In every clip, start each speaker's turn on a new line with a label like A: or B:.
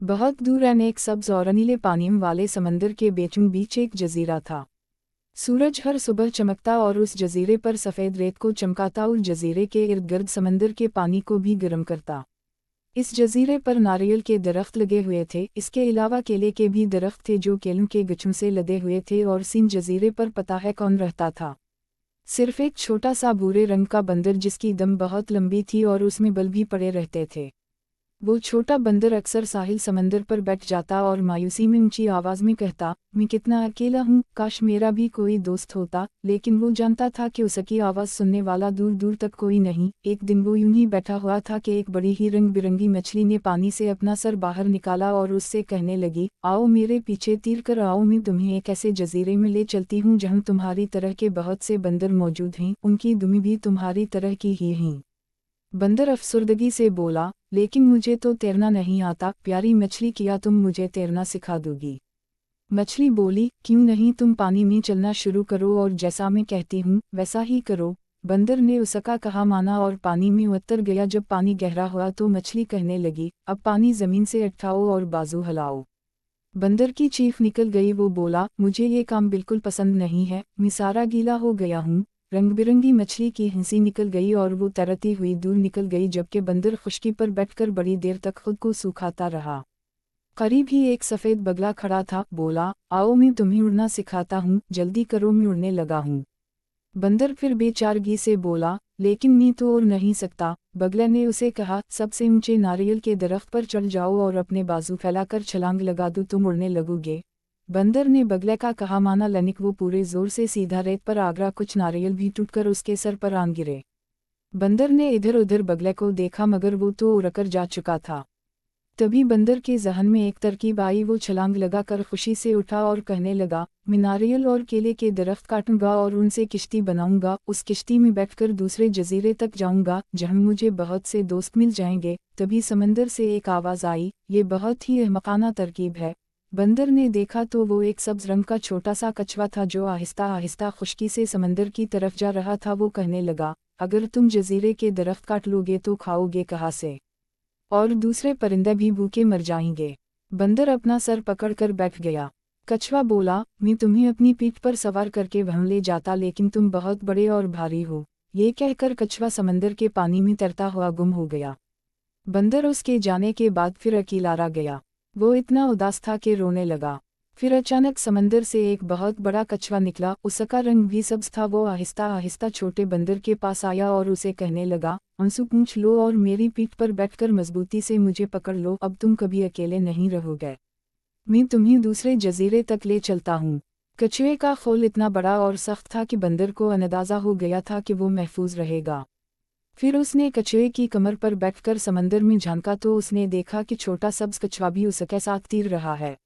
A: बहुत दूर अनेक सब्ज और नीले पानी वाले समंदर के बीचों बीच एक जजीरा था। सूरज हर सुबह चमकता और उस जजीरे पर सफ़ेद रेत को चमकाता और जजीरे के इर्द गिर्द समंदर के पानी को भी गर्म करता। इस जजीरे पर नारियल के दरख्त लगे हुए थे, इसके अलावा केले के भी दरख्त थे जो केलों के गुच्छों से लदे हुए थे। और सीन जजीरे पर पता है कौन रहता था? सिर्फ एक छोटा सा भूरे रंग का बंदर जिसकी दम बहुत लंबी थी और उसमें बल भी पड़े रहते थे। वो छोटा बंदर अक्सर साहिल समंदर पर बैठ जाता और मायूसी में ऊंची आवाज में कहता, मैं कितना अकेला हूँ, काश मेरा भी कोई दोस्त होता। लेकिन वो जानता था कि उसकी आवाज़ सुनने वाला दूर दूर तक कोई नहीं। एक दिन वो यूं ही बैठा हुआ था कि एक बड़ी ही रंग बिरंगी मछली ने पानी से अपना सर बाहर निकाला और उससे कहने लगी, आओ मेरे पीछे तीर कर आओ, मैं तुम्हें एक ऐसे जजीरे में ले चलती हूँ जहाँ तुम्हारी तरह के बहुत से बंदर मौजूद हैं, उनकी दुमी भी तुम्हारी तरह की ही हैं। बंदर अफसुर्दगी से बोला, लेकिन मुझे तो तैरना नहीं आता। प्यारी मछली, किया तुम मुझे तैरना सिखा दोगी? मछली बोली, क्यों नहीं, तुम पानी में चलना शुरू करो और जैसा मैं कहती हूँ वैसा ही करो। बंदर ने उसका कहा माना और पानी में उतर गया। जब पानी गहरा हुआ तो मछली कहने लगी, अब पानी जमीन से उठाओ और बाजू हिलाओ। बंदर की चीख निकल गई। वो बोला, मुझे ये काम बिल्कुल पसंद नहीं है, मैं सारा गीला हो गया हूँ। रंग बिरंगी मछली की हंसी निकल गई और वो तैरती हुई दूर निकल गई, जबकि बंदर खुश्की पर बैठकर बड़ी देर तक खुद को सुखाता रहा। करीब ही एक सफ़ेद बगला खड़ा था। बोला, आओ मैं तुम्हें उड़ना सिखाता हूँ, जल्दी करो मैं उड़ने लगा हूँ। बंदर फिर बेचारगी से बोला, लेकिन मैं तो उड़ नहीं सकता। बगले ने उसे कहा, सबसे ऊंचे नारियल के दरख्त पर चढ़ जाओ और अपने बाजू फैलाकर छलांग लगा दो, तुम उड़ने लगोगे। बंदर ने बगले का कहा माना, लनिक वो पूरे जोर से सीधा रेत पर आगरा। कुछ नारियल भी टूटकर उसके सर पर आन गिरे। बंदर ने इधर उधर बगले को देखा मगर वो तो उड़कर जा चुका था। तभी बंदर के जहन में एक तरकीब आई। वो छलांग लगाकर खुशी से उठा और कहने लगा, मैं नारियल और केले के दरख्त काटूंगा और उनसे किश्ती बनाऊंगा। उस किश्ती में बैठकर दूसरे जजीरे तक जाऊंगा जहां मुझे बहुत से दोस्त मिल जाएंगे। तभी समंदर से एक आवाज़ आई, ये बहुत ही अहमकाना तरकीब है। बंदर ने देखा तो वो एक सब्ज रंग का छोटा सा कछुआ था जो आहिस्ता आहिस्ता खुश्की से समंदर की तरफ जा रहा था। वो कहने लगा, अगर तुम जजीरे के दरख्त काट लोगे तो खाओगे कहाँ से? और दूसरे परिंदे भी भूखे मर जाएंगे। बंदर अपना सर पकड़कर बैठ गया। कछुआ बोला, मैं तुम्हें अपनी पीठ पर सवार करके वहां ले जाता, लेकिन तुम बहुत बड़े और भारी हो। ये कहकर कछुआ समंदर के पानी में तैरता हुआ गुम हो गया। बंदर उसके जाने के बाद फिर अकेला रह गया। वो इतना उदास था कि रोने लगा। फिर अचानक समंदर से एक बहुत बड़ा कछुआ निकला, उसका रंग भी सब्ज था। वो आहिस्ता आहिस्ता छोटे बंदर के पास आया और उसे कहने लगा, आंसू पूंछ लो और मेरी पीठ पर बैठकर मजबूती से मुझे पकड़ लो, अब तुम कभी अकेले नहीं रहोगे। मैं तुम्हें दूसरे जजीरे तक ले चलता हूँ। कछुए का खोल इतना बड़ा और सख्त था कि बंदर को अंदाजा हो गया था कि वो महफूज रहेगा। फिर उसने कछुए की कमर पर बैठकर समंदर में झांका तो उसने देखा कि छोटा सब्ज कछुआ भी उसके साथ तीर रहा है।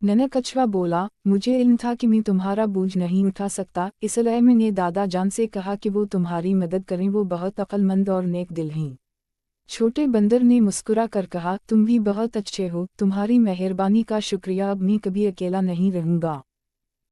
A: नन्हा कछुआ बोला, मुझे इल्म था कि मैं तुम्हारा बोझ नहीं उठा सकता, इसलिए मैंने दादा जान से कहा कि वो तुम्हारी मदद करें, वो बहुत अक्लमंद और नेक दिल हैं। छोटे बंदर ने मुस्कुरा कर कहा, तुम भी बहुत अच्छे हो, तुम्हारी मेहरबानी का शुक्रिया, अब मैं कभी अकेला नहीं रहूंगा।